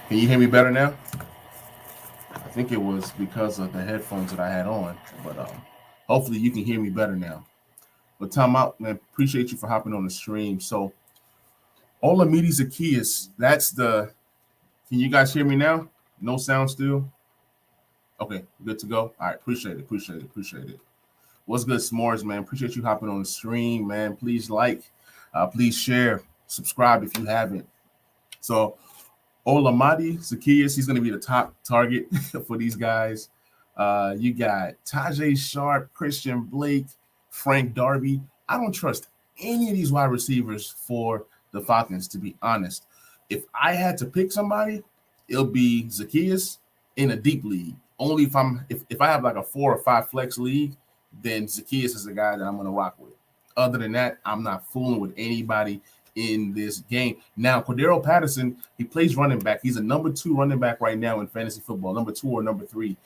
Can you hear me better now? I think it was because of the headphones that I had on, but hopefully you can hear me better now. But time out, man. Appreciate you for hopping on the stream. So Olamide Zacchaeus, that's the. Can you guys hear me now? No sound still. Okay, good to go. All right, appreciate it. What's good, S'mores, man? Appreciate you hopping on the stream, man. Please please share, subscribe if you haven't. So Olamide Zacchaeus, he's going to be the top target for these guys. You got Tajay Sharp, Christian Blake, Frank Darby. I don't trust any of these wide receivers for the Falcons, to be honest. If I had to pick somebody, it'll be Zacchaeus in a deep league. Only if I have like a 4 or 5 flex league, then Zacchaeus is the guy that I'm going to rock with. Other than that, I'm not fooling with anybody in this game. Now, Cordaro Patterson, he plays running back. He's a number 2 running back right now in fantasy football, number 2 or number 3.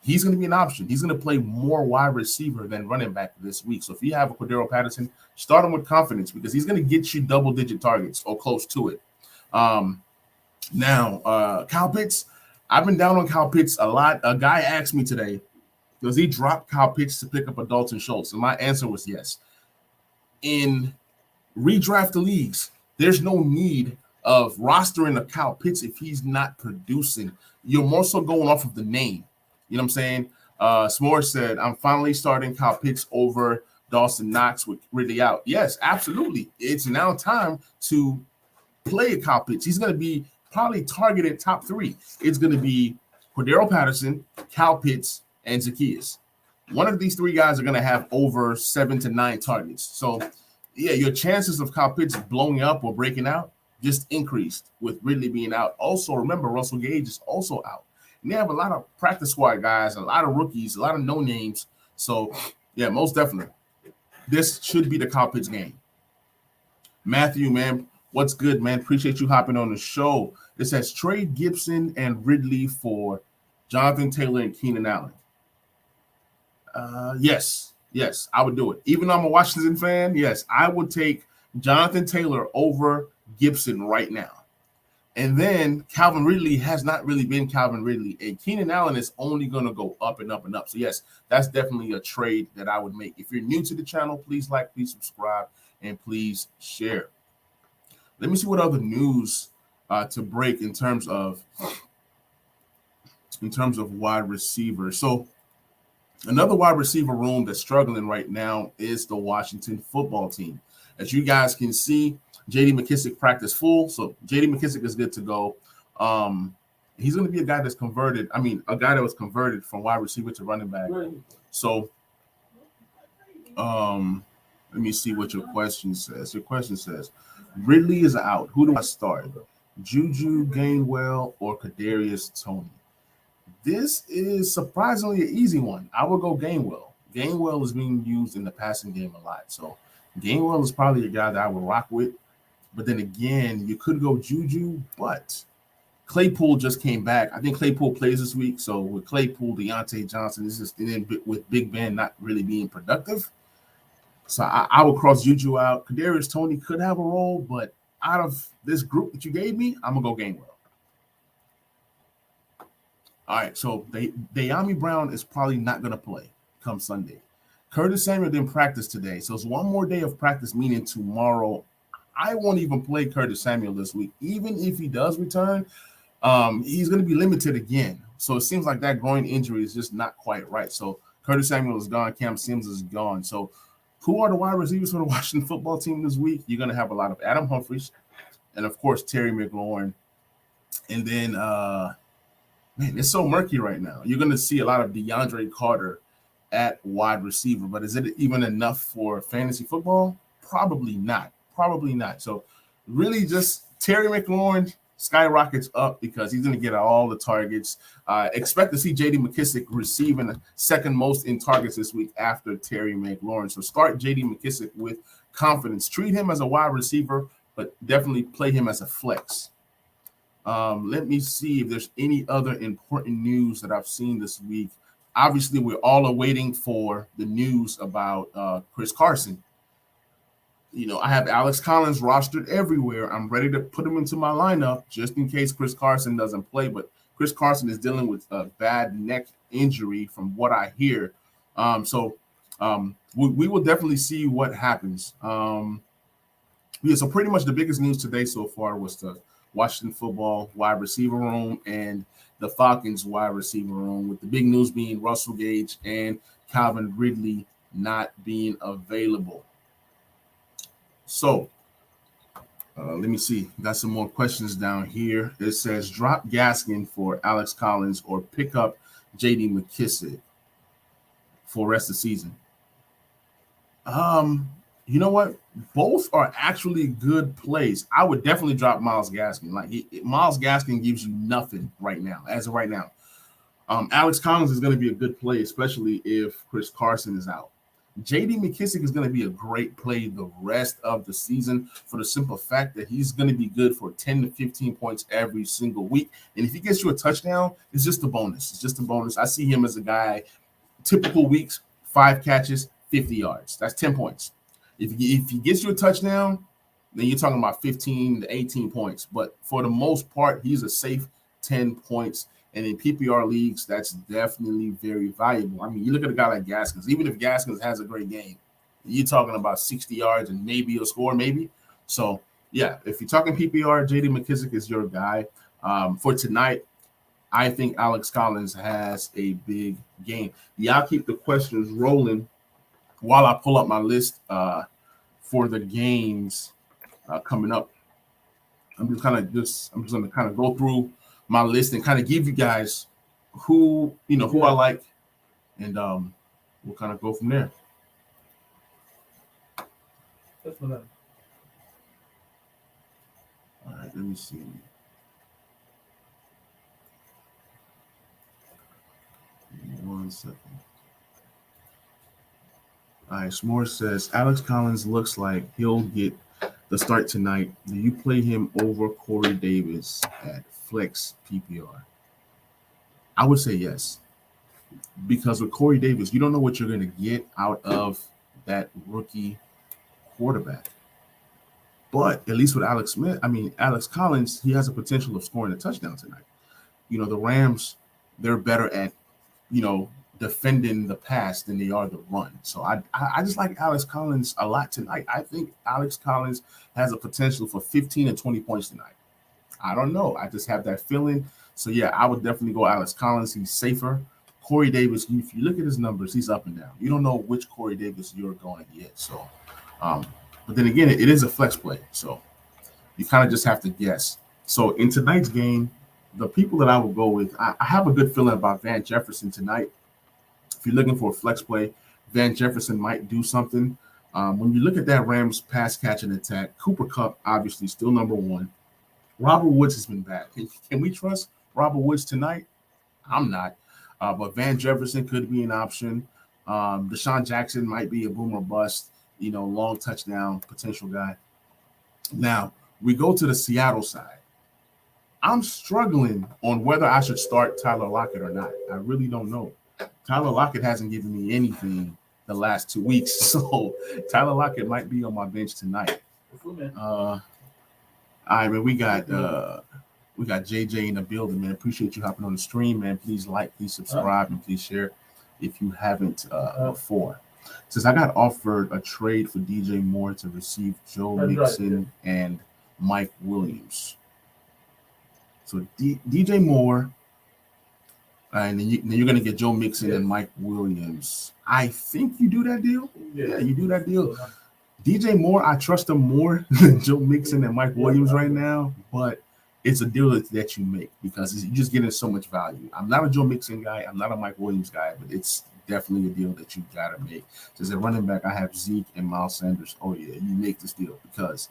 He's going to be an option. He's going to play more wide receiver than running back this week. So if you have a Cordaro Patterson, start him with confidence because he's going to get you double-digit targets or close to it. Now, Kyle Pitts, I've been down on Kyle Pitts a lot. A guy asked me today, does he drop Kyle Pitts to pick up a Dalton Schultz? And my answer was yes. In redraft the leagues, there's no need of rostering a Kyle Pitts if he's not producing. You're more so going off of the name. You know what I'm saying? S'more said, I'm finally starting Kyle Pitts over Dawson Knox with Ridley out. Yes, absolutely. It's now time to play a Kyle Pitts. He's going to be probably targeted top 3. It's going to be Cordaro Patterson, Kyle Pitts, and Zacchaeus. One of these 3 guys are going to have over 7 to 9 targets. So, yeah, your chances of Kyle Pitts blowing up or breaking out just increased with Ridley being out. Also, remember, Russell Gage is also out. And they have a lot of practice squad guys, a lot of rookies, a lot of no names. So, yeah, most definitely. This should be the Kyle Pitts game. Matthew, man, what's good, man? Appreciate you hopping on the show. It says trade Gibson and Ridley for Jonathan Taylor and Keenan Allen. Yes, I would do it. Even though I'm a Washington fan, yes, I would take Jonathan Taylor over Gibson right now. And then Calvin Ridley has not really been Calvin Ridley, and Keenan Allen is only going to go up and up and up. So, yes, that's definitely a trade that I would make. If you're new to the channel, please please subscribe, and please share. Let me see what other news to break in terms of wide receivers. So, another wide receiver room that's struggling right now is the Washington football team. As you guys can see, J.D. Mckissick practice full. So J.D. Mckissick is good to go. He's going to be a guy that's converted. I mean, a guy that was converted from wide receiver to running back. So let me see what your question says. Your question says, Ridley is out. Who do I start? Juju, Gainwell, or Kadarius Toney? This is surprisingly an easy one. I will go Gainwell. Gainwell is being used in the passing game a lot. So Gainwell is probably a guy that I would rock with. But then again, you could go Juju, but Claypool just came back. I think Claypool plays this week. So with Claypool, Deontay Johnson, this is with Big Ben not really being productive. So I will cross Juju out. Kadarius Toney could have a role, but out of this group that you gave me, I'm going to go Gainwell. All right, so De'Ami Brown is probably not going to play come Sunday. Curtis Samuel didn't practice today, so it's one more day of practice, meaning tomorrow. I won't even play Curtis Samuel this week. Even if he does return, he's going to be limited again. So it seems like that groin injury is just not quite right. So Curtis Samuel is gone. Cam Sims is gone. So who are the wide receivers for the Washington football team this week? You're going to have a lot of Adam Humphries and, of course, Terry McLaurin. And then man, it's so murky right now. You're going to see a lot of DeAndre Carter at wide receiver, but is it even enough for fantasy football? Probably not. So really just Terry McLaurin skyrockets up because he's going to get all the targets. Expect to see J.D. Mckissick receiving second most in targets this week after Terry McLaurin. So start J.D. Mckissick with confidence. Treat him as a wide receiver, but definitely play him as a flex. Let me see if there's any other important news that I've seen this week. Obviously, we're all awaiting for the news about Chris Carson. I have Alex Collins rostered everywhere. I'm ready to put him into my lineup just in case Chris Carson doesn't play. But Chris Carson is dealing with a bad neck injury from what I hear. We will definitely see what happens. So pretty much the biggest news today so far was the Washington football wide receiver room and the Falcons wide receiver room, with the big news being Russell Gage and Calvin Ridley not being available. So let me see. Got some more questions down here. It says drop Gaskin for Alex Collins or pick up J.D. McKissick for the rest of the season. You know what? Both are actually good plays. I would definitely drop Myles Gaskin. Myles Gaskin gives you nothing right now, as of right now. Alex Collins is going to be a good play, especially if Chris Carson is out. J.D. McKissick is going to be a great play the rest of the season for the simple fact that he's going to be good for 10 to 15 points every single week. And if he gets you a touchdown, it's just a bonus. It's just a bonus. I see him as a guy, typical weeks, 5 catches, 50 yards. That's 10 points. If he gets you a touchdown, then you're talking about 15 to 18 points. But for the most part, he's a safe 10 points. And in PPR leagues, that's definitely very valuable. I mean, you look at a guy like Gaskins. Even if Gaskins has a great game, you're talking about 60 yards and maybe a score, maybe. So, yeah, if you're talking PPR, J.D. McKissick is your guy. For tonight, I think Alex Collins has a big game. Y'all keep the questions rolling while I pull up my list for the games coming up. I'm just going to kind of go through my list and kind of give you guys who I like, and we'll kind of go from there. That's what All right, let me see. Give me 1 second. All right, S'more says Alex Collins looks like he'll get the start tonight. Do you play him over Corey Davis at flex PPR? I would say yes, because with Corey Davis, you don't know what you're going to get out of that rookie quarterback. But at least with Alex Collins, he has a potential of scoring a touchdown tonight. The Rams, they're better at, defending the pass than they are the run. So I just like Alex Collins a lot tonight. I think Alex Collins has a potential for 15 and 20 points tonight. I don't know. I just have that feeling. So, yeah, I would definitely go Alex Collins. He's safer. Corey Davis, if you look at his numbers, he's up and down. You don't know which Corey Davis you're going to get. So, but then again, it is a flex play. So you kind of just have to guess. So in tonight's game, the people that I will go with, I have a good feeling about Van Jefferson tonight. If you're looking for a flex play, Van Jefferson might do something. When you look at that Rams pass catching attack, Cooper Kupp obviously still number one. Robert Woods has been bad. Can we trust Robert Woods tonight? I'm not. But Van Jefferson could be an option. Deshaun Jackson might be a boom or bust, long touchdown potential guy. Now, we go to the Seattle side. I'm struggling on whether I should start Tyler Lockett or not. I really don't know. Tyler Lockett hasn't given me anything the last 2 weeks, so Tyler Lockett might be on my bench tonight. All right, man. We got JJ in the building, man. Appreciate you hopping on the stream, man. Please like, please subscribe, and please share if you haven't before. Says I got offered a trade for DJ Moore to receive Joe Mixon and Mike Williams. So DJ Moore. And then you're going to get Joe Mixon and Mike Williams. I think you do that deal. Yeah, you do that deal. DJ Moore, I trust him more than Joe Mixon and Mike Williams right now, but it's a deal that you make because you're just getting so much value. I'm not a Joe Mixon guy. I'm not a Mike Williams guy, but it's definitely a deal that you got to make. So as a running back, I have Zeke and Miles Sanders. Oh, yeah, you make this deal because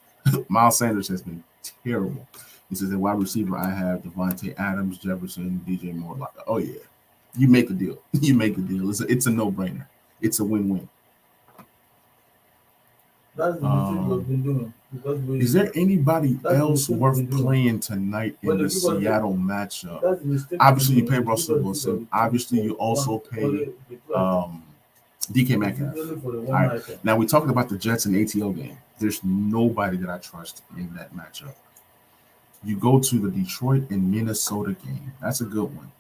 Miles Sanders has been terrible. He says, at wide receiver, I have Devontae Adams, Jefferson, DJ Moore. Oh, yeah. You make a deal. You make a deal. It's a no-brainer. It's a win-win. That's the mistake we've been doing. Is there anybody else worth playing tonight in the Seattle matchup? Obviously, you pay Russell Wilson. Obviously, you also pay DK Metcalf. Only for the All one right. item. Now, we talked about the Jets and ATO game. There's nobody that I trust in that matchup. You go to the Detroit and Minnesota game. That's a good one.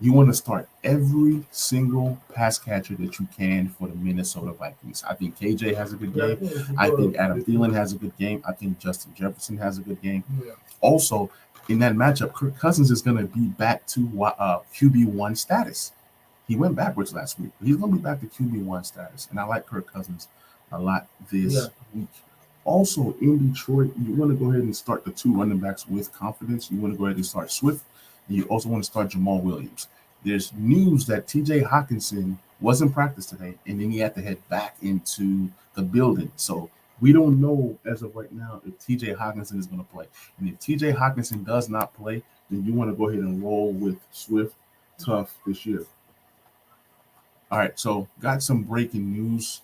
You want to start every single pass catcher that you can for the Minnesota Vikings. I think KJ has a good Yeah, game. I think Adam Thielen has a good game. I think Justin Jefferson has a good game. Yeah. Also, in that matchup, Kirk Cousins is going to be back to QB1 status. He went backwards last week. He's going to be back to QB1 status. And I like Kirk Cousins a lot this week. Also, in Detroit, you want to go ahead and start the two running backs with confidence. You want to go ahead and start Swift. And you also want to start Jamal Williams. There's news that TJ Hawkinson was in practice today, and then he had to head back into the building. So we don't know as of right now if TJ Hawkinson is going to play. And if TJ Hawkinson does not play, then you want to go ahead and roll with Swift tough this year. All right, so got some breaking news.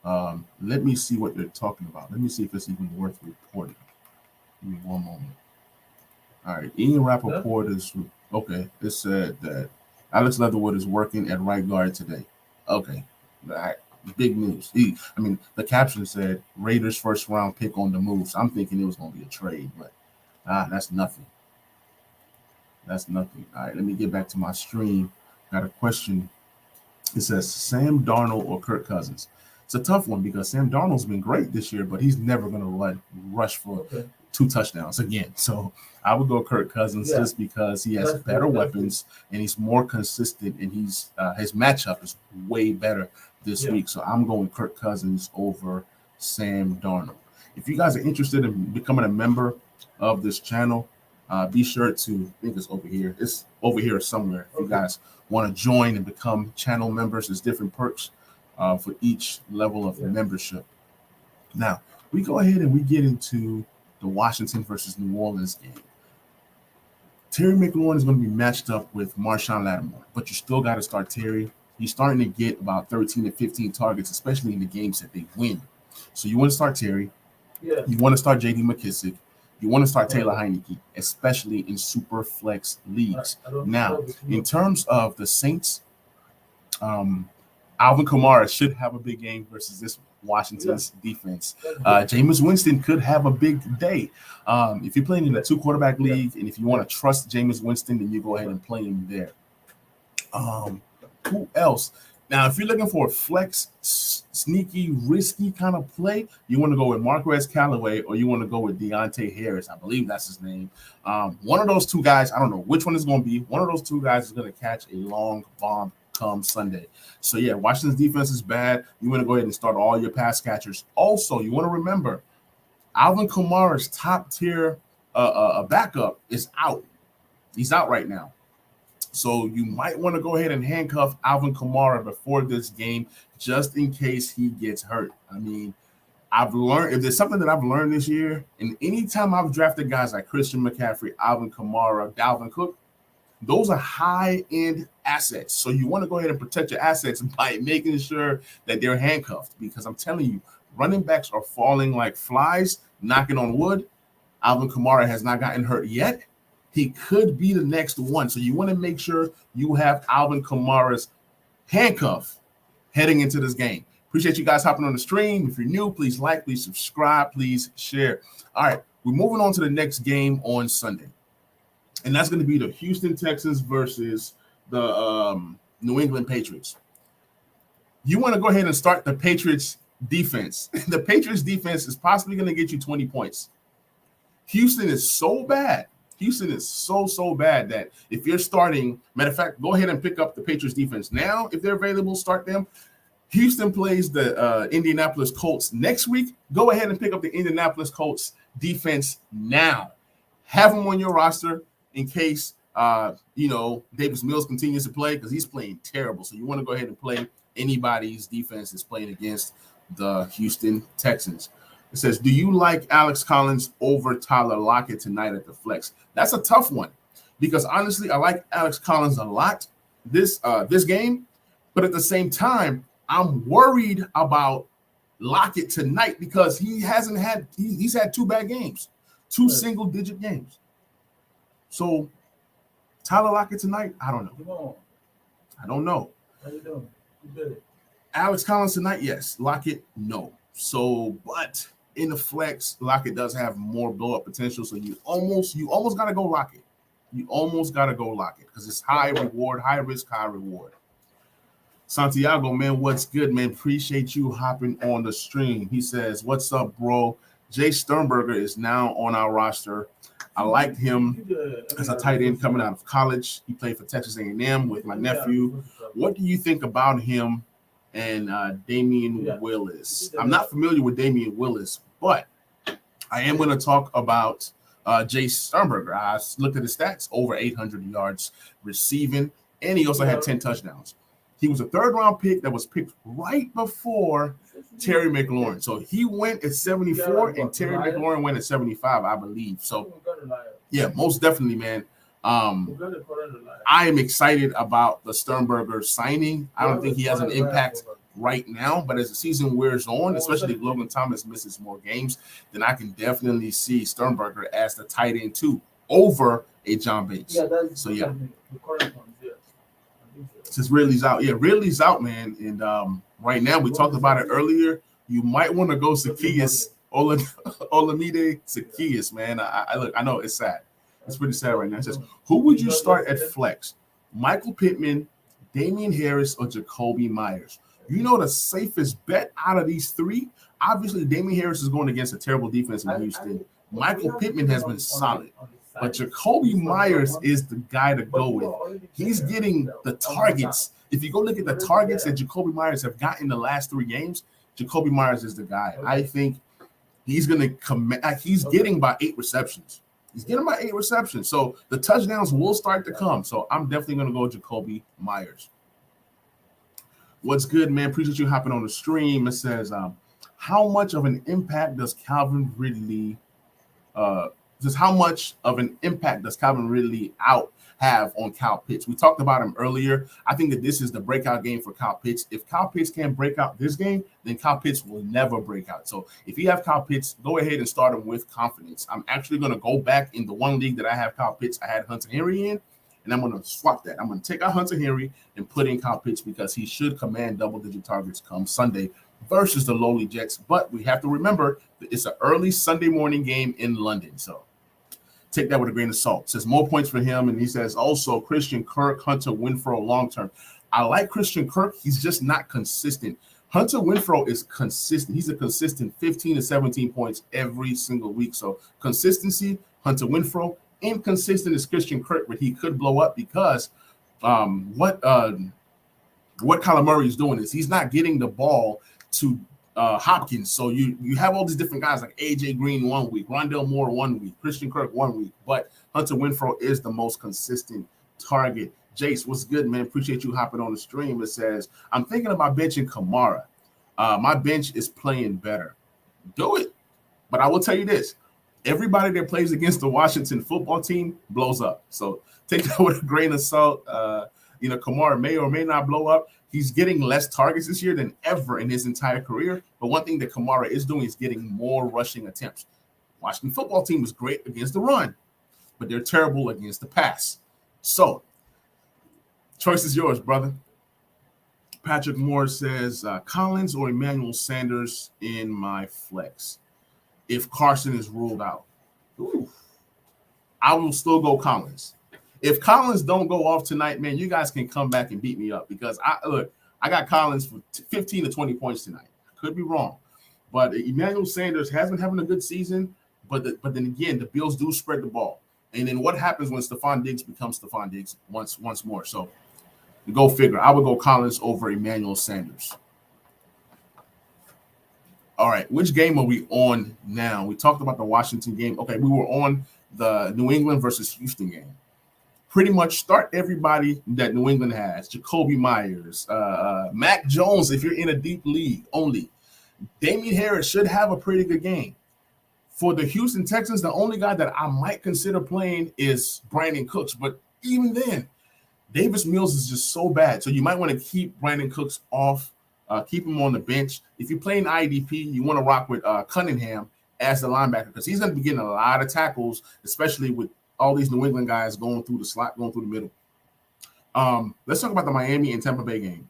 Let me see what they're talking about. Let me see if it's even worth reporting. Give me one moment. All right, Ian Rappaport is okay. It said that Alex Leatherwood is working at right guard today. Okay, all right, big news. The caption said Raiders first round pick on the move. So I'm thinking it was going to be a trade, but that's nothing. That's nothing. All right, let me get back to my stream. Got a question. It says Sam Darnold or Kirk Cousins. It's a tough one because Sam Darnold's been great this year, but he's never going to rush for 2 touchdowns again. So I would go Kirk Cousins just because he has better weapons and he's more consistent, and he's his matchup is way better this week. So I'm going Kirk Cousins over Sam Darnold. If you guys are interested in becoming a member of this channel, be sure to, I think it's over here. It's over here somewhere. If you guys want to join and become channel members, there's different perks for each level of membership. Now, we go ahead and we get into the Washington versus New Orleans game. Terry McLaurin is going to be matched up with Marshawn Lattimore, but you still got to start Terry. He's starting to get about 13 to 15 targets, especially in the games that they win. So you want to start Terry. Yeah. You want to start J.D. McKissick. You want to start Taylor Heineke, especially in super flex leagues. Now, in terms of the Saints, Alvin Kamara should have a big game versus this Washington's defense. Jameis Winston could have a big day. If you're playing in a 2-quarterback league, and if you want to trust Jameis Winston, then you go ahead and play him there. Who else? Now, if you're looking for a flex, sneaky, risky kind of play, you want to go with Marquez Callaway or you want to go with Deontay Harris. I believe that's his name. One of those two guys, I don't know which one is going to be. One of those two guys is going to catch a long bomb come Sunday. So, yeah, Washington's defense is bad. You want to go ahead and start all your pass catchers. Also, you want to remember, Alvin Kamara's top-tier backup is out. He's out right now. So you might want to go ahead and handcuff Alvin Kamara before this game just in case he gets hurt. I mean, I've learned, if there's something that I've learned this year, and anytime I've drafted guys like Christian McCaffrey, Alvin Kamara, Dalvin Cook, those are high-end assets. So you want to go ahead and protect your assets by making sure that they're handcuffed, because I'm telling you, running backs are falling like flies, knocking on wood. Alvin Kamara has not gotten hurt yet. He could be the next one. So you want to make sure you have Alvin Kamara's handcuff heading into this game. Appreciate you guys hopping on the stream. If you're new, please like, please subscribe, please share. All right, we're moving on to the next game on Sunday. And that's going to be the Houston Texans versus the New England Patriots. You want to go ahead and start the Patriots defense. The Patriots defense is possibly going to get you 20 points. Houston is so bad. Houston is so bad that if you're starting, matter of fact, go ahead and pick up the Patriots defense now. If they're available, start them. Houston plays the Indianapolis Colts next week. Go ahead and pick up the Indianapolis Colts defense now. Have them on your roster in case, Davis Mills continues to play, because he's playing terrible. So you want to go ahead and play anybody's defense that's playing against the Houston Texans. It says, do you like Alex Collins over Tyler Lockett tonight at the flex? That's a tough one, because honestly, I like Alex Collins a lot this game, but at the same time, I'm worried about Lockett tonight because he's had 2 bad games, 2 single-digit games. So Tyler Lockett tonight, I don't know. Come on. I don't know. How you doing? You did it. Alex Collins tonight, yes. Lockett, no. So, but in the flex, Lockett does have more blow up potential. So you almost gotta go Lockett. You almost gotta go Lockett because it's high reward, high risk, high reward. Santiago, man, what's good, man? Appreciate you hopping on the stream. He says, "What's up, bro? Jay Sternberger is now on our roster. I liked him as a tight end coming out of college. He played for Texas A&M with my nephew. What do you think about him and Damian Willis?" I'm not familiar with Damian Willis, but I am going to talk about Jay Sternberger. I looked at his stats, over 800 yards receiving, and he also had 10 touchdowns. He was a third-round pick that was picked right before Terry McLaurin. So he went at 74, and Terry McLaurin went at 75, I believe. So, yeah, most definitely, man. I am excited about the Sternberger signing. I don't think he has an impact right now, but as the season wears on, especially if Logan Thomas misses more games, then I can definitely see Sternberger as the tight end too, over a John Bates. So, yeah. Since Ridley's out. Yeah, Ridley's out, man. And right now, we talked about it earlier. You might want to go Zacchaeus, Olamide Zacchaeus, man. I know it's sad. It's pretty sad right now. It says, who would you start at flex? Michael Pittman, Damian Harris, or Jacoby Myers? You know the safest bet out of these three? Obviously, Damian Harris is going against a terrible defense in Houston. Michael Pittman has been solid. But Jacoby Myers is the guy to go with. He's getting the targets. If you go look at the targets that Jacoby Myers have gotten in the last 3 games, Jacoby Myers is the guy. I think he's going to come. He's getting about 8 receptions. He's getting about 8 receptions. So the touchdowns will start to come. So I'm definitely going to go Jacoby Myers. What's good, man? Appreciate you hopping on the stream. It says, how much of an impact does Calvin Ridley how much of an impact does Calvin Ridley out have on Kyle Pitts? We talked about him earlier. I think that this is the breakout game for Kyle Pitts. If Kyle Pitts can't break out this game, then Kyle Pitts will never break out. So if you have Kyle Pitts, go ahead and start him with confidence. I'm actually going to go back in the one league that I have Kyle Pitts. I had Hunter Henry in, and I'm going to swap that. I'm going to take out Hunter Henry and put in Kyle Pitts because he should command double-digit targets come Sunday versus the lowly Jets. But we have to remember that it's an early Sunday morning game in London. So take that with a grain of salt. It says more points for him. And he says also Christian Kirk, Hunter Renfrow long-term. I like Christian Kirk. He's just not consistent. Hunter Renfrow is consistent. He's a consistent 15 to 17 points every single week. So consistency, Hunter Renfrow. Inconsistent is Christian Kirk, but he could blow up because what Kyler Murray is doing is he's not getting the ball to Hopkins. So you have all these different guys like AJ Green 1 week, Rondell Moore 1 week, Christian Kirk 1 week, but Hunter Renfrow is the most consistent target. Jace, what's good, man? Appreciate you hopping on the stream. It says, I'm thinking about benching Kamara. My bench is playing better. Do it. But I will tell you this. Everybody that plays against the Washington football team blows up. So take that with a grain of salt. Kamara may or may not blow up. He's getting less targets this year than ever in his entire career. But one thing that Kamara is doing is getting more rushing attempts. Washington football team is great against the run, but they're terrible against the pass. So, choice is yours, brother. Patrick Moore says, Collins or Emmanuel Sanders in my flex if Carson is ruled out. Ooh. I will still go Collins. If Collins don't go off tonight, man, you guys can come back and beat me up because I got Collins for 15 to 20 points tonight. Could be wrong, but Emmanuel Sanders has been having a good season. But then again, the Bills do spread the ball, and then what happens when Stephon Diggs becomes Stephon Diggs once more? So go figure. I would go Collins over Emmanuel Sanders. All right, which game are we on now? We talked about the Washington game. Okay, we were on the New England versus Houston game. Pretty much start everybody that New England has. Jacoby Myers, Mac Jones, if you're in a deep league only. Damian Harris should have a pretty good game. For the Houston Texans, the only guy that I might consider playing is Brandon Cooks. But even then, Davis Mills is just so bad. So you might want to keep Brandon Cooks off, keep him on the bench. If you're playing IDP, you want to rock with Cunningham as the linebacker because he's going to be getting a lot of tackles, especially with all these New England guys going through the slot, going through the middle. Let's talk about the Miami and Tampa Bay game.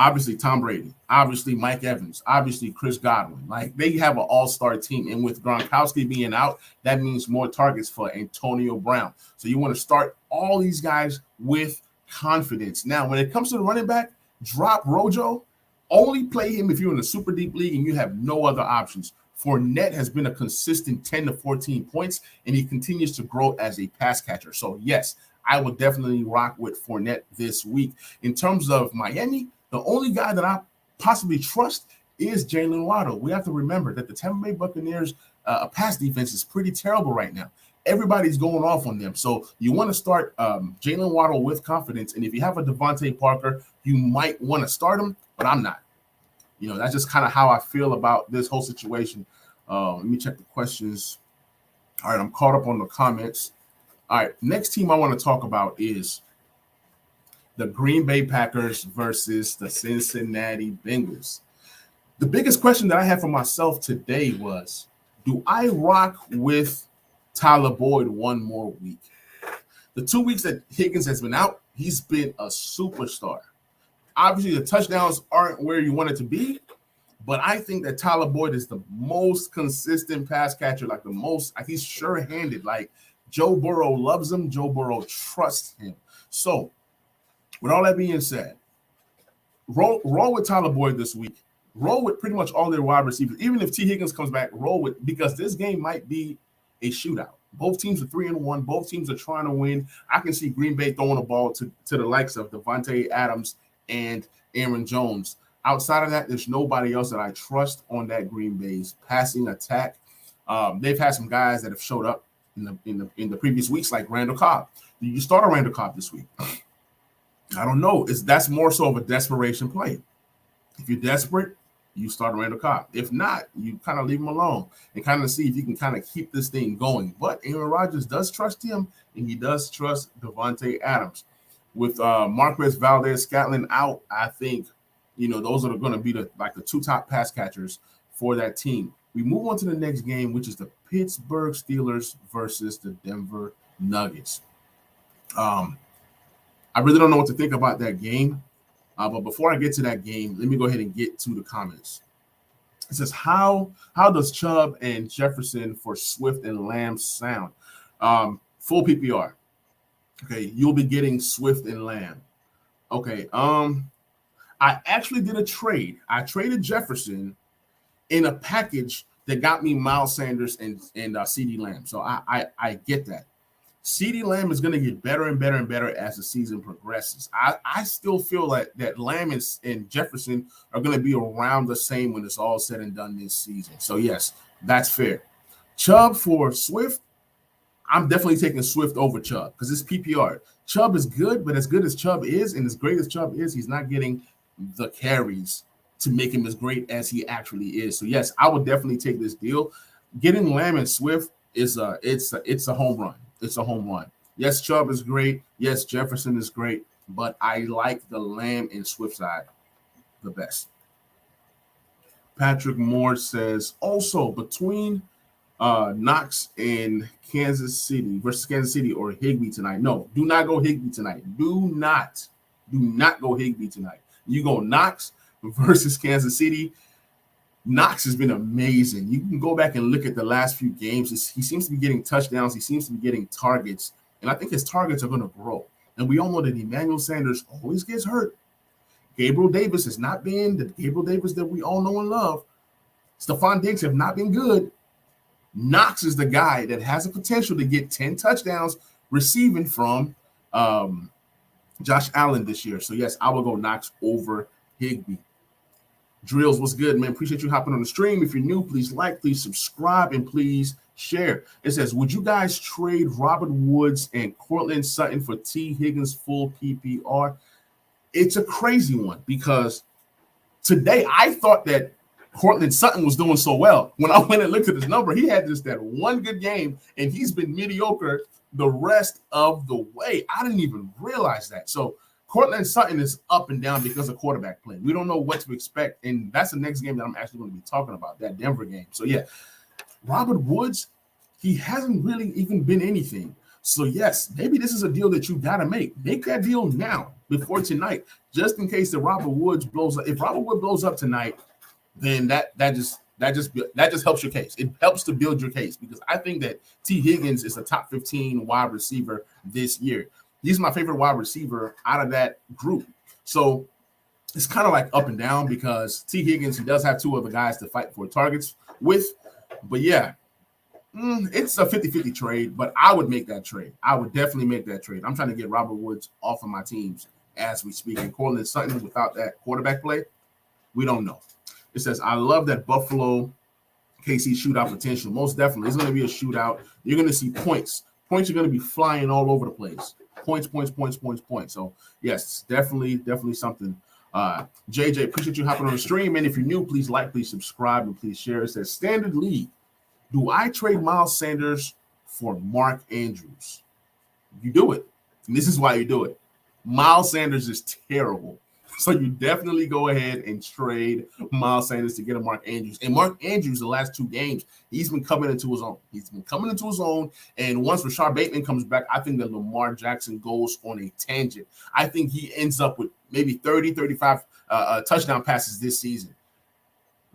Obviously, Tom Brady. Obviously, Mike Evans. Obviously, Chris Godwin. Like, they have an all-star team. And with Gronkowski being out, that means more targets for Antonio Brown. So you want to start all these guys with confidence. Now, when it comes to the running back, drop Rojo. Only play him if you're in a super deep league and you have no other options. Fournette has been a consistent 10 to 14 points, and he continues to grow as a pass catcher. So, yes, I will definitely rock with Fournette this week. In terms of Miami, the only guy that I possibly trust is Jaylen Wado. We have to remember that the Tampa Bay Buccaneers pass defense is pretty terrible right now. Everybody's going off on them. So you want to start Jaylen Waddle with confidence. And if you have a Devontae Parker, you might want to start him, but I'm not. You know, that's just kind of how I feel about this whole situation. Let me check the questions. All right, I'm caught up on the comments. All right, next team I want to talk about is the Green Bay Packers versus the Cincinnati Bengals. The biggest question that I had for myself today was, do I rock with Tyler Boyd one more week? The 2 weeks that Higgins has been out, he's been a superstar. Obviously, the touchdowns aren't where you want it to be, but I think that Tyler Boyd is the most consistent pass catcher, like he's sure-handed. Like, Joe Burrow loves him. Joe Burrow trusts him. So, with all that being said, roll with Tyler Boyd this week. Roll with pretty much all their wide receivers. Even if T. Higgins comes back, roll with, because this game might be a shootout. Both teams are 3-1. Both teams are trying to win. I can see Green Bay throwing a ball to the likes of Devontae Adams and Aaron Jones. Outside of that, there's nobody else that I trust on that Green Bay's passing attack. They've had some guys that have showed up in the previous weeks, like Randall Cobb. Do you start a Randall Cobb this week? I don't know. That's more so of a desperation play. If you're desperate, you start Randall Cobb. If not, you kind of leave him alone and kind of see if you can kind of keep this thing going. But Aaron Rodgers does trust him, and he does trust Devontae Adams. With Marquez Valdez-Scantling out, I think, those are going to be the two top pass catchers for that team. We move on to the next game, which is the Pittsburgh Steelers versus the Denver Nuggets. I really don't know what to think about that game. But before I get to that game, let me go ahead and get to the comments. It says, how does Chubb and Jefferson for Swift and Lamb sound? Full PPR. Okay, you'll be getting Swift and Lamb. Okay, I actually did a trade. I traded Jefferson in a package that got me Miles Sanders and CeeDee Lamb. So I get that. CeeDee Lamb is going to get better and better and better as the season progresses. I still feel that Lamb and Jefferson are going to be around the same when it's all said and done this season. So, yes, that's fair. Chubb for Swift, I'm definitely taking Swift over Chubb because it's PPR. Chubb is good, but as good as Chubb is and as great as Chubb is, he's not getting the carries to make him as great as he actually is. So, yes, I would definitely take this deal. Getting Lamb and Swift it's a home run. It's a home run. Yes, Chubb is great. Yes, Jefferson is great, but I like the Lamb and Swift side the best. Patrick Moore says, also between Knox and Kansas City versus Kansas City or Higbee tonight. No, do not go Higbee tonight. Do not go Higbee tonight. You go Knox versus Kansas City. Knox has been amazing. You can go back and look at the last few games. He seems to be getting touchdowns. He seems to be getting targets. And I think his targets are going to grow. And we all know that Emmanuel Sanders always gets hurt. Gabriel Davis has not been the Gabriel Davis that we all know and love. Stephon Diggs have not been good. Knox is the guy that has the potential to get 10 touchdowns receiving from Josh Allen this year. So, yes, I will go Knox over Higbee. Drills, what's good, man? Appreciate you hopping on the stream. If you're new, please like, please subscribe, and please share. It says, would you guys trade Robert Woods and Cortland Sutton for T. Higgins full PPR? It's a crazy one because today I thought that Cortland Sutton was doing so well. When I went and looked at his number, he had just that one good game, and he's been mediocre the rest of the way. I didn't even realize that. So Cortland Sutton is up and down because of quarterback play. We don't know what to expect, and that's the next game that I'm actually going to be talking about, that Denver game. So, yeah, Robert Woods, he hasn't really even been anything. So yes, maybe this is a deal that you got to make. Make that deal now before tonight, just in case the Robert Woods blows up. If Robert Woods blows up tonight, then that just helps your case. It helps to build your case because I think that T. Higgins is a top 15 wide receiver this year. He's my favorite wide receiver out of that group. So it's kind of like up and down because T. Higgins, he does have two other guys to fight for targets with. But yeah, it's a 50-50 trade, but I would make that trade. I would definitely make that trade. I'm trying to get Robert Woods off of my teams as we speak. And Courtland Sutton, without that quarterback play, we don't know. It says, I love that Buffalo KC shootout potential. Most definitely. It's going to be a shootout. You're going to see points. Points are going to be flying all over the place. Points. So, yes, definitely something. JJ, appreciate you hopping on the stream. And if you're new, please like, please subscribe, and please share. It says, Standard League. Do I trade Miles Sanders for Mark Andrews? You do it. And this is why you do it. Miles Sanders is terrible. So you definitely go ahead and trade Miles Sanders to get a Mark Andrews. And Mark Andrews, the last 2 games, he's been coming into his own. And once Rashard Bateman comes back, I think that Lamar Jackson goes on a tangent. I think he ends up with maybe 30, 35 touchdown passes this season.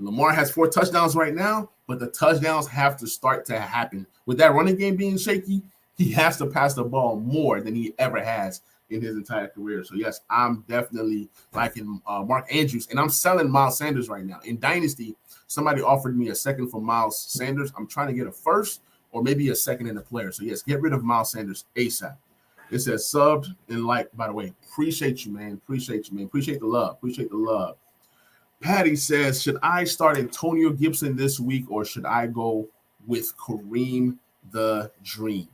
Lamar has 4 touchdowns right now, but the touchdowns have to start to happen. With that running game being shaky, he has to pass the ball more than he ever has in his entire career. So, yes, I'm definitely liking Mark Andrews, and I'm selling Miles Sanders right now. In Dynasty, somebody offered me a second for Miles Sanders. I'm trying to get a first or maybe a second in a player. So, yes, get rid of Miles Sanders ASAP. It says subbed and like, by the way. Appreciate you, man. Appreciate the love. Patty says, should I start Antonio Gibson this week or should I go with Kareem the Dream?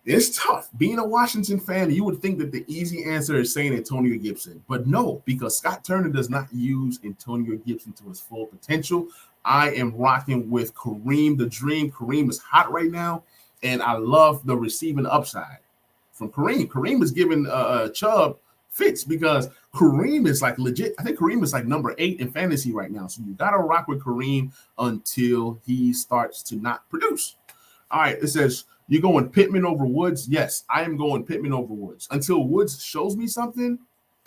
It's tough. Being a Washington fan, you would think that the easy answer is saying Antonio Gibson. But no, because Scott Turner does not use Antonio Gibson to his full potential. I am rocking with Kareem the Dream. Kareem is hot right now, and I love the receiving upside from Kareem. Kareem is giving Chubb fits because Kareem is like legit. I think Kareem is like number 8 in fantasy right now. So you got to rock with Kareem until he starts to not produce. All right, it says, you going Pittman over Woods? Yes, I am going Pittman over Woods. Until Woods shows me something,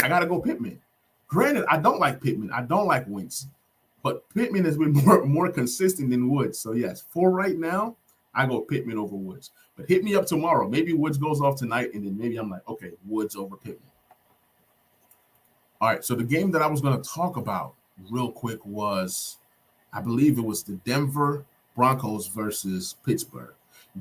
I got to go Pittman. Granted, I don't like Pittman. I don't like Wentz. But Pittman has been more consistent than Woods. So, yes, for right now, I go Pittman over Woods. But hit me up tomorrow. Maybe Woods goes off tonight, and then maybe I'm like, okay, Woods over Pittman. All right, so the game that I was going to talk about real quick was, I believe it was the Denver Broncos versus Pittsburgh.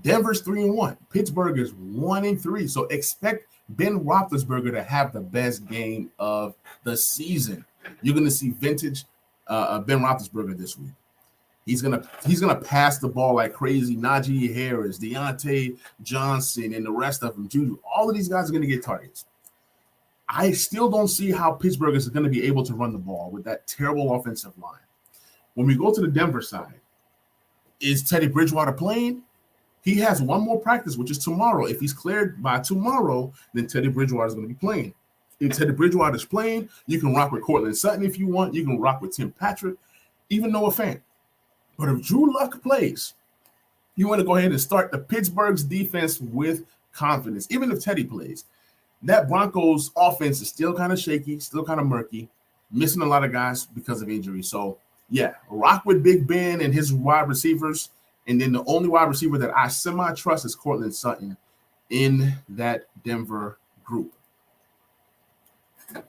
Denver's 3-1. Pittsburgh is 1-3. So expect Ben Roethlisberger to have the best game of the season. You're going to see vintage Ben Roethlisberger this week. He's gonna pass the ball like crazy. Najee Harris, Deontay Johnson, and the rest of them. Juju. All of these guys are going to get targets. I still don't see how Pittsburgh is going to be able to run the ball with that terrible offensive line. When we go to the Denver side, is Teddy Bridgewater playing? He has one more practice, which is tomorrow. If he's cleared by tomorrow, then Teddy Bridgewater is going to be playing. If Teddy Bridgewater is playing, you can rock with Courtland Sutton if you want. You can rock with Tim Patrick, even Noah Fant. But if Drew Luck plays, you want to go ahead and start the Pittsburgh's defense with confidence. Even if Teddy plays, that Broncos offense is still kind of shaky, still kind of murky, missing a lot of guys because of injury. So, yeah, rock with Big Ben and his wide receivers. And then the only wide receiver that I semi-trust is Courtland Sutton in that Denver group.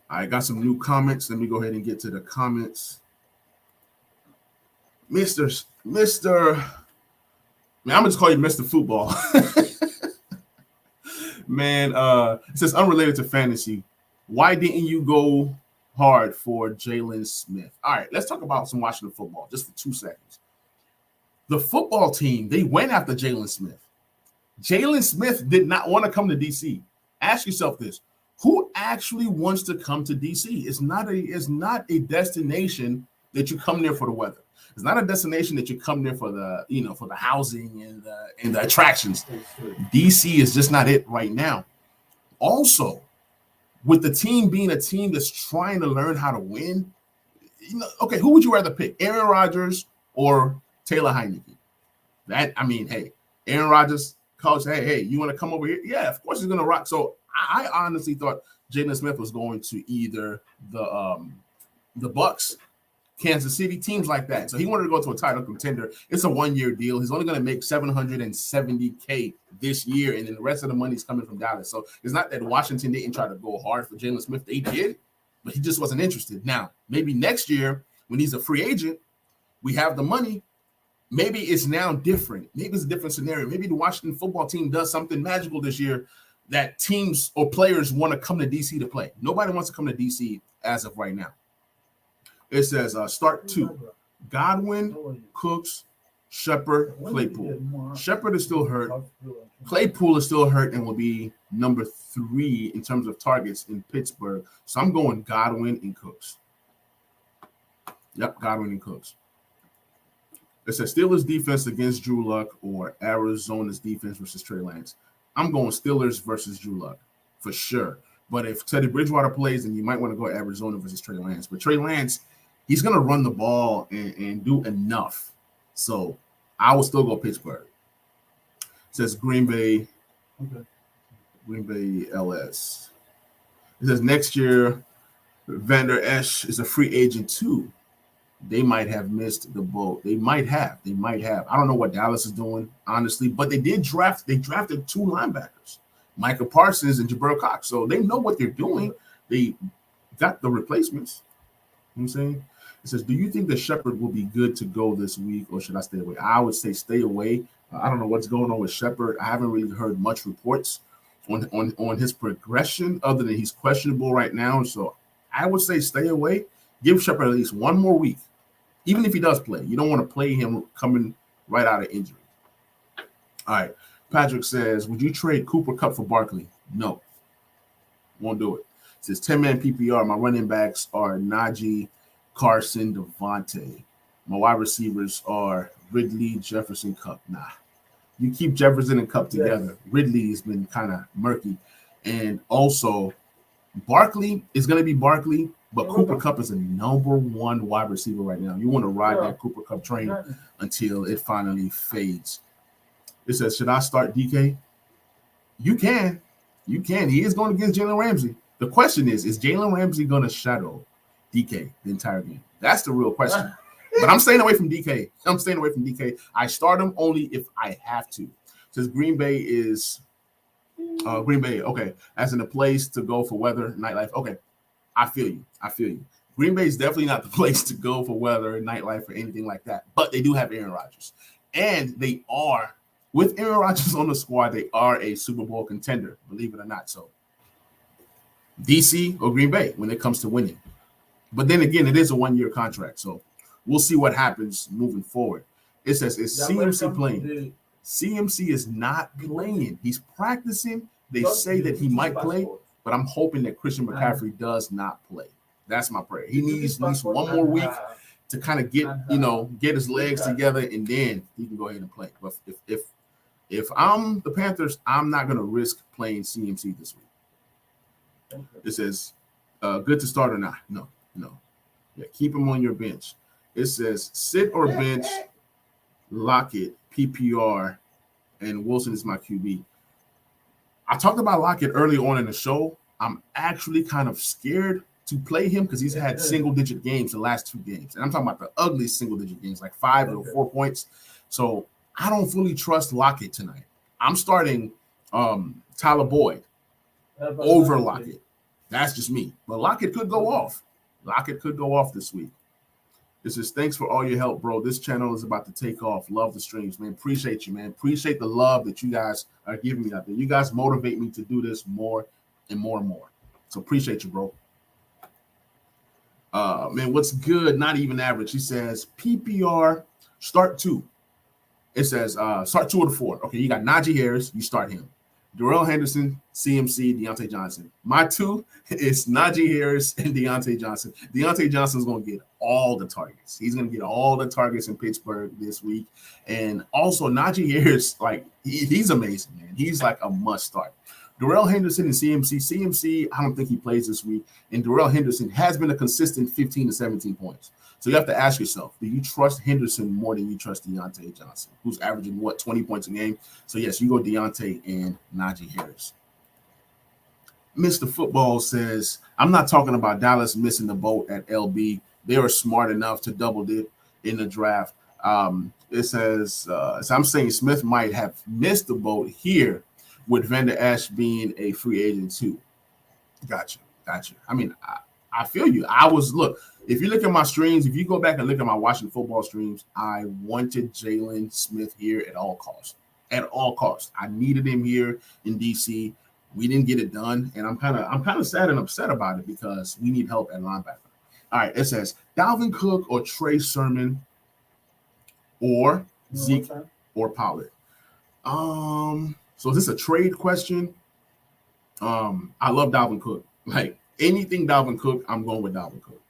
I got some new comments. Let me go ahead and get to the comments. Mr. Man, I'm going to just call you Mr. Football. Man, it says, unrelated to fantasy, why didn't you go hard for Jaylen Smith? All right, let's talk about some Washington football just for 2 seconds. The football team, they went after Jaylen Smith. Jaylen Smith did not want to come to D.C. Ask yourself this. Who actually wants to come to D.C.? It's not a destination that you come there for the weather. It's not a destination that you come there for the housing and the attractions. D.C. is just not it right now. Also, with the team being a team that's trying to learn how to win, okay, who would you rather pick, Aaron Rodgers or Taylor Heineke? Hey, Aaron Rodgers, Coach, hey, you want to come over here? Yeah, of course he's going to rock. So I honestly thought Jalen Smith was going to either the Bucks, Kansas City, teams like that. So he wanted to go to a title contender. It's a 1-year deal. He's only going to make $770K this year, and then the rest of the money's coming from Dallas. So it's not that Washington didn't try to go hard for Jalen Smith. They did, but he just wasn't interested. Now, maybe next year when he's a free agent, we have the money. Maybe it's now different. Maybe it's a different scenario. Maybe the Washington football team does something magical this year that teams or players want to come to DC to play. Nobody wants to come to DC as of right now. It says start 2. Godwin, Cooks, Shepard, Claypool. Shepard is still hurt. Claypool is still hurt and will be number 3 in terms of targets in Pittsburgh. So I'm going Godwin and Cooks. Yep, Godwin and Cooks. It says Steelers defense against Drew Luck or Arizona's defense versus Trey Lance. I'm going Steelers versus Drew Luck for sure. But if Teddy Bridgewater plays, then you might want to go Arizona versus Trey Lance. But Trey Lance, he's going to run the ball and do enough. So I will still go Pittsburgh. It says Green Bay LS. It says next year, Vander Esch is a free agent too. They might have missed the boat. They might have. I don't know what Dallas is doing, honestly, but they drafted 2 linebackers, Micah Parsons and Jabril Cox. So they know what they're doing. They got the replacements. You know what I'm saying? It says, do you think that Shepard will be good to go this week, or should I stay away? I would say stay away. I don't know what's going on with Shepard. I haven't really heard much reports on his progression other than he's questionable right now. So I would say stay away. Give Shepard at least 1 more week. Even if he does play, you don't want to play him coming right out of injury. All right. Patrick says, would you trade Cooper Kupp for Barkley? No. Won't do it. It says 10-man PPR. My running backs are Najee, Carson, Devontae. My wide receivers are Ridley, Jefferson, Kupp. Nah. You keep Jefferson and Kupp together. Yes. Ridley has been kind of murky. And also, Barkley is going to be Barkley. But Cooper Kupp is a number 1 wide receiver right now. You want to ride that Cooper Kupp train until it finally fades. It says, should I start DK? You can. He is going against Jalen Ramsey. The question is Jalen Ramsey going to shadow DK the entire game? That's the real question. But I'm staying away from DK. I start him only if I have to. It says Green Bay is okay, as in a place to go for weather, nightlife. Okay. I feel you. Green Bay is definitely not the place to go for weather, nightlife, or anything like that. But they do have Aaron Rodgers. And they are, with Aaron Rodgers on the squad, they are a Super Bowl contender, believe it or not. So DC or Green Bay when it comes to winning. But then again, it is a 1-year contract. So we'll see what happens moving forward. It says, is CMC playing? CMC is not playing. He's practicing. They say that he might play. But I'm hoping that Christian McCaffrey does not play. That's my prayer. He needs at least 1 more week to kind of get his legs together, and then he can go ahead and play. But if I'm the Panthers, I'm not going to risk playing CMC this week. It says, good to start or not? No. Yeah, keep him on your bench. It says sit or bench, Lockett, PPR, and Wilson is my QB. I talked about Lockett early on in the show. I'm actually kind of scared to play him because he's had single-digit games the last 2 games. And I'm talking about the ugly single-digit games, like 5 or 4 points. So I don't fully trust Lockett tonight. I'm starting Tyler Boyd over Lockett. That's just me. But Lockett could go off. This week. It says, thanks for all your help, bro. This channel is about to take off. Love the streams, man. Appreciate you, man. Appreciate the love that you guys are giving me out there. You guys motivate me to do this more and more and more. So appreciate you, bro. Man, what's good? Not even average. He says, PPR, start 2. It says, start 2 of the 4. Okay, you got Najee Harris. You start him. Darrell Henderson, CMC, Deontay Johnson. My 2 is Najee Harris and Deontay Johnson. Deontay Johnson is going to get all the targets. He's going to get all the targets in Pittsburgh this week. And also Najee Harris, like he's amazing, man. He's like a must start. Darrell Henderson and CMC. I don't think he plays this week. And Darrell Henderson has been a consistent 15 to 17 points. So you have to ask yourself, do you trust Henderson more than you trust Deontay Johnson, who's averaging, 20 points a game? So, yes, you go Deontay and Najee Harris. Mr. Football says, I'm not talking about Dallas missing the boat at LB. They were smart enough to double dip in the draft. It says, so I'm saying Smith might have missed the boat here with Vander Esch being a free agent too. Gotcha. I mean, I feel you. If you look at my streams, if you go back and look at my watching football streams, I wanted Jaylen Smith here at all costs. At all costs. I needed him here in DC. We didn't get it done, and I'm kind of sad and upset about it because we need help at linebacker. All right, it says Dalvin Cook or Trey Sermon or Zeke or Pollard. So is this a trade question? I love Dalvin Cook. Like anything Dalvin Cook, I'm going with Dalvin Cook.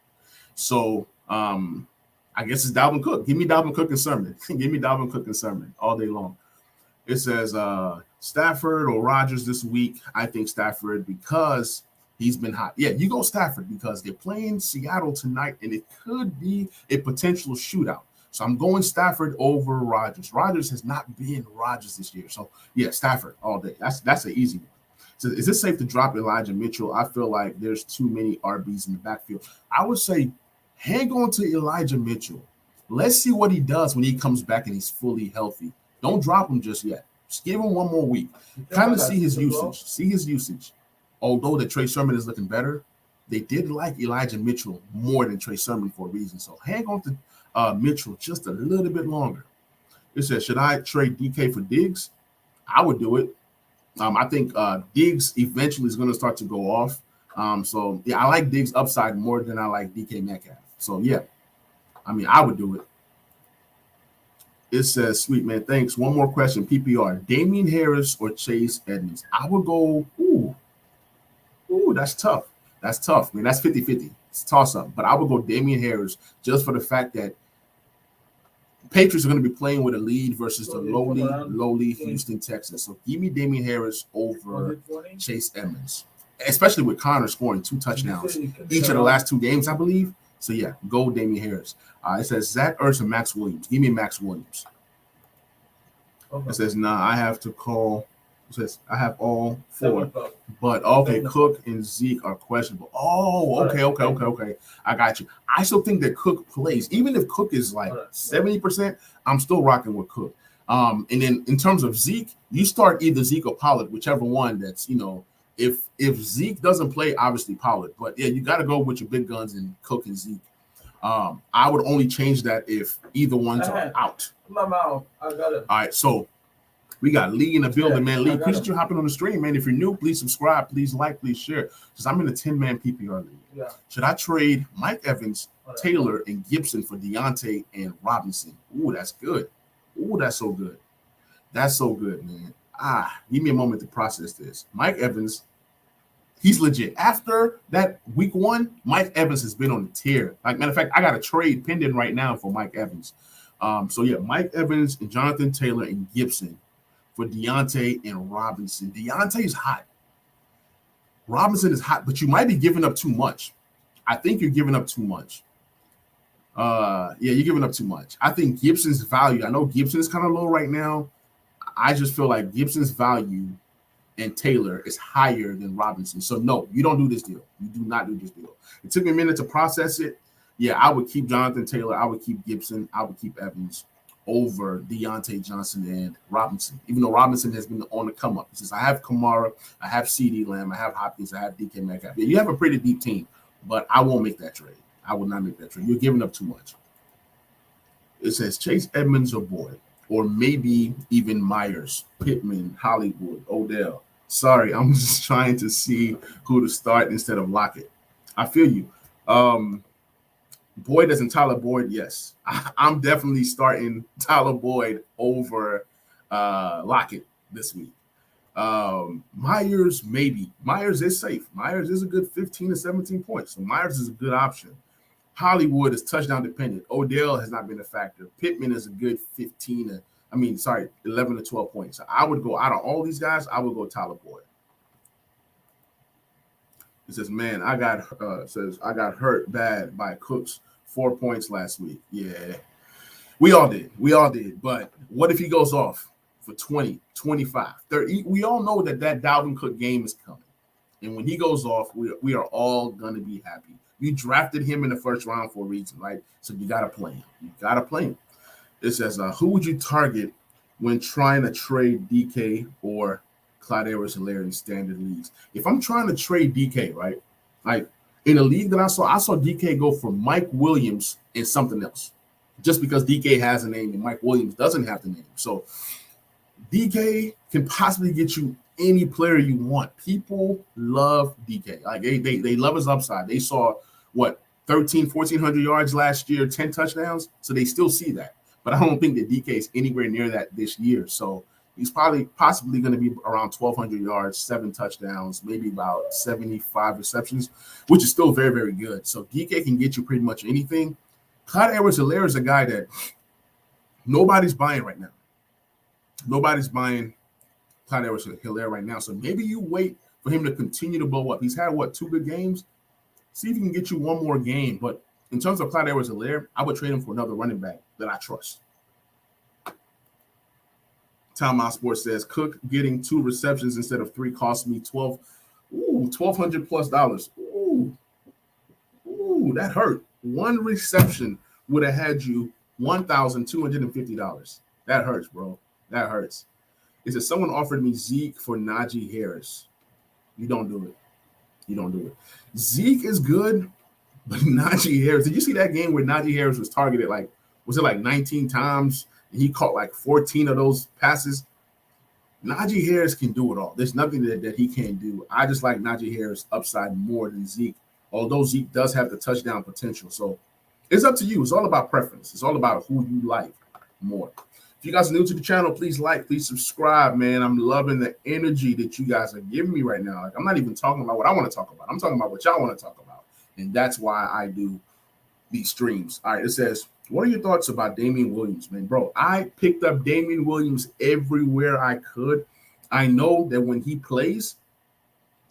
So I guess it's Dalvin Cook. Give me Dalvin Cook and Sermon. Give me Dalvin Cook and Sermon all day long. It says Stafford or Rodgers this week. I think Stafford because he's been hot. Yeah, you go Stafford because they're playing Seattle tonight, and it could be a potential shootout. So I'm going Stafford over Rodgers. Rodgers has not been Rodgers this year. So, yeah, Stafford all day. That's an easy one. So is it safe to drop Elijah Mitchell? I feel like there's too many RBs in the backfield. I would say hang on to Elijah Mitchell. Let's see what he does when he comes back and he's fully healthy. Don't drop him just yet. Just give him one more week. Kind of see his usage. Although the Trey Sermon is looking better, they did like Elijah Mitchell more than Trey Sermon for a reason. So hang on to Mitchell just a little bit longer. It says, should I trade DK for Diggs? I would do it. I think Diggs eventually is going to start to go off. So, yeah, I like Diggs' upside more than I like DK Metcalf. So, yeah, I mean, I would do it. It says, sweet man, thanks. One more question, PPR. Damian Harris or Chase Edmonds? I would go, ooh, that's tough. That's tough, man. That's 50-50. It's a toss-up. But I would go Damian Harris just for the fact that Patriots are going to be playing with a lead versus the lowly Houston Texans. So give me Damian Harris over Chase Edmonds, especially with Connor scoring 2 touchdowns each of the last 2 games, I believe. So, yeah, go Damian Harris. It says Zach Ertz and Max Williams. Give me Max Williams. Okay. It says, I have to call. It says, I have all 4. But, okay, Cook and Zeke are questionable. Oh, okay. I got you. I still think that Cook plays. Even if Cook is like 70%, I'm still rocking with Cook. And then in terms of Zeke, you start either Zeke or Pollard, whichever one that's, if Zeke doesn't play, obviously Pollard. But, yeah, you got to go with your big guns and Cook and Zeke. I would only change that if either ones are out. My mouth. I got it. All right, so we got Lee in the building, man. Lee, appreciate you hopping on the stream, man. If you're new, please subscribe, please like, please share. Because I'm in a 10-man PPR league. Yeah. Should I trade Mike Evans, Taylor, and Gibson for Deontay and Robinson? Ooh, that's good. Ooh, that's so good. That's so good, man. Give me a moment to process this. Mike Evans, he's legit. After that week 1, Mike Evans has been on the tear. Like, matter of fact, I got a trade pending right now for Mike Evans. So, yeah, Mike Evans and Jonathan Taylor and Gibson for Deontay and Robinson. Deontay is hot. Robinson is hot, but you might be giving up too much. I think you're giving up too much. You're giving up too much. I think Gibson's value, I know Gibson is kind of low right now. I just feel like Gibson's value and Taylor is higher than Robinson. So, no, you don't do this deal. You do not do this deal. It took me a minute to process it. Yeah, I would keep Jonathan Taylor. I would keep Gibson. I would keep Evans over Deontay Johnson and Robinson, even though Robinson has been on the come up. He says, I have Kamara, I have CeeDee Lamb, I have Hopkins, I have DK Metcalf. Yeah, you have a pretty deep team, but I won't make that trade. I will not make that trade. You're giving up too much. It says Chase Edmonds or Boyd, or maybe even Myers, Pittman, Hollywood, Odell. Sorry, I'm just trying to see who to start instead of Lockett. I feel you. Boyd as in Tyler Boyd, yes. I'm definitely starting Tyler Boyd over Lockett this week. Myers, maybe. Myers is safe. Myers is a good 15 to 17 points. So Myers is a good option. Hollywood is touchdown dependent. Odell has not been a factor. Pittman is a good 11 to 12 points. So I would go out of all these guys, I would go Tyler Boyd. It says, man, I got hurt bad by Cooks 4 points last week. Yeah, we all did. We all did. But what if he goes off for 20, 25, 30? We all know that Dalvin Cook game is coming. And when he goes off, we are all going to be happy. You drafted him in the first round for a reason, right? So you got to play him. You got to play him. It says, who would you target when trying to trade DK or Clyde Edwards-Helaire in standard leagues? If I'm trying to trade DK, right, like in a league that I saw DK go for Mike Williams and something else, just because DK has a name and Mike Williams doesn't have the name. So DK can possibly get you any player you want. People love DK. Like they love his upside. They saw what 1,400 yards last year, 10 touchdowns. So they still see that. But I don't think that DK is anywhere near that this year. So he's possibly going to be around 1,200 yards, 7 touchdowns, maybe about 75 receptions, which is still very, very good. So DK can get you pretty much anything. Clyde Edwards-Helaire is a guy that nobody's buying right now. Nobody's buying Clyde Edwards-Helaire right now. So maybe you wait for him to continue to blow up. He's had, 2 good games? See if he can get you one more game. But in terms of Clyde Edwards-Helaire, I would trade him for another running back that I trust. Timeout Sports says, Cook getting 2 receptions instead of 3 cost me $1,200+. Ooh, that hurt. 1 reception would have had you $1,250. That hurts, bro. That hurts. It says, someone offered me Zeke for Najee Harris. You don't do it. You don't do it. Zeke is good, but Najee Harris, did you see that game where Najee Harris was targeted was it 19 times? And he caught 14 of those passes. Najee Harris can do it all. There's nothing that he can't do. I just like Najee Harris upside more than Zeke, although Zeke does have the touchdown potential. So it's up to you. It's all about preference. It's all about who you like more. If you guys are new to the channel, please please subscribe, man. I'm loving the energy that you guys are giving me right now. I'm not even talking about what I want to talk about. I'm talking about what y'all want to talk about. And that's why I do these streams. All right, it says, what are your thoughts about Damian Williams, man? Bro, I picked up Damian Williams everywhere I could. I know that when he plays,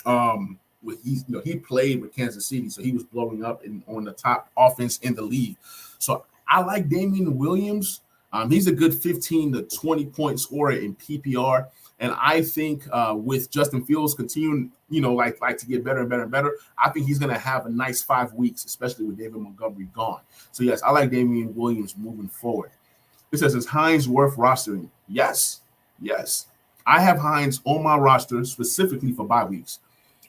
he played with Kansas City, so he was blowing up on the top offense in the league. So I like Damian Williams. He's a good 15 to 20 point scorer in PPR. And I think with Justin Fields continuing, to get better and better and better, I think he's going to have a nice 5 weeks, especially with David Montgomery gone. So, yes, I like Damian Williams moving forward. It says, is Hines worth rostering? Yes. I have Hines on my roster specifically for bye weeks.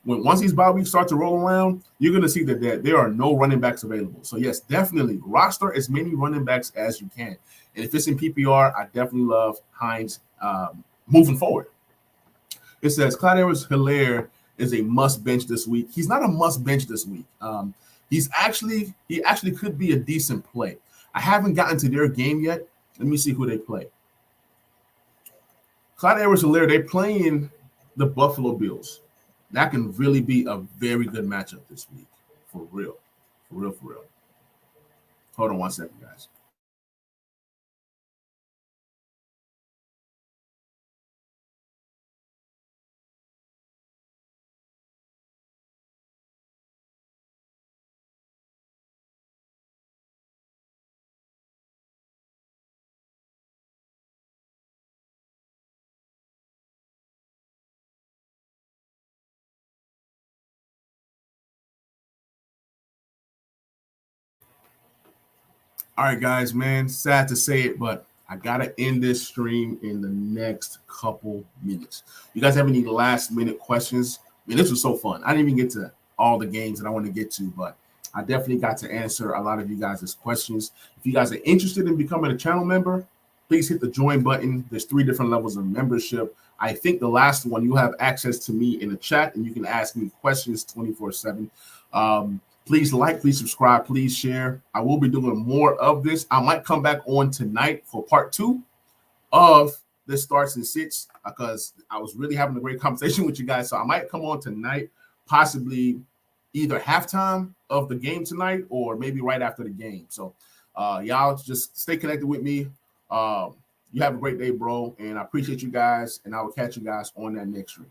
Once these bye weeks start to roll around, you're going to see that there are no running backs available. So, yes, definitely roster as many running backs as you can. And if it's in PPR, I definitely love Hines moving forward. It says Clyde Edwards-Helaire is a must bench this week. He's not a must bench this week. He actually could be a decent play. I haven't gotten to their game yet. Let me see who they play. Clyde Edwards-Helaire, they're playing the Buffalo Bills. That can really be a very good matchup this week. For real. Hold on 1 second, guys. All right, guys, man, sad to say it, but I got to end this stream in the next couple minutes. You guys have any last-minute questions? I mean, this was so fun. I didn't even get to all the games that I want to get to, but I definitely got to answer a lot of you guys' questions. If you guys are interested in becoming a channel member, please hit the join button. There's 3 different levels of membership. I think the last one, you have access to me in the chat, and you can ask me questions 24/7. Please please subscribe, please share. I will be doing more of this. I might come back on tonight for part 2 of the starts and sits because I was really having a great conversation with you guys. So I might come on tonight, possibly either halftime of the game tonight or maybe right after the game. So y'all just stay connected with me. You have a great day, bro. And I appreciate you guys. And I will catch you guys on that next stream.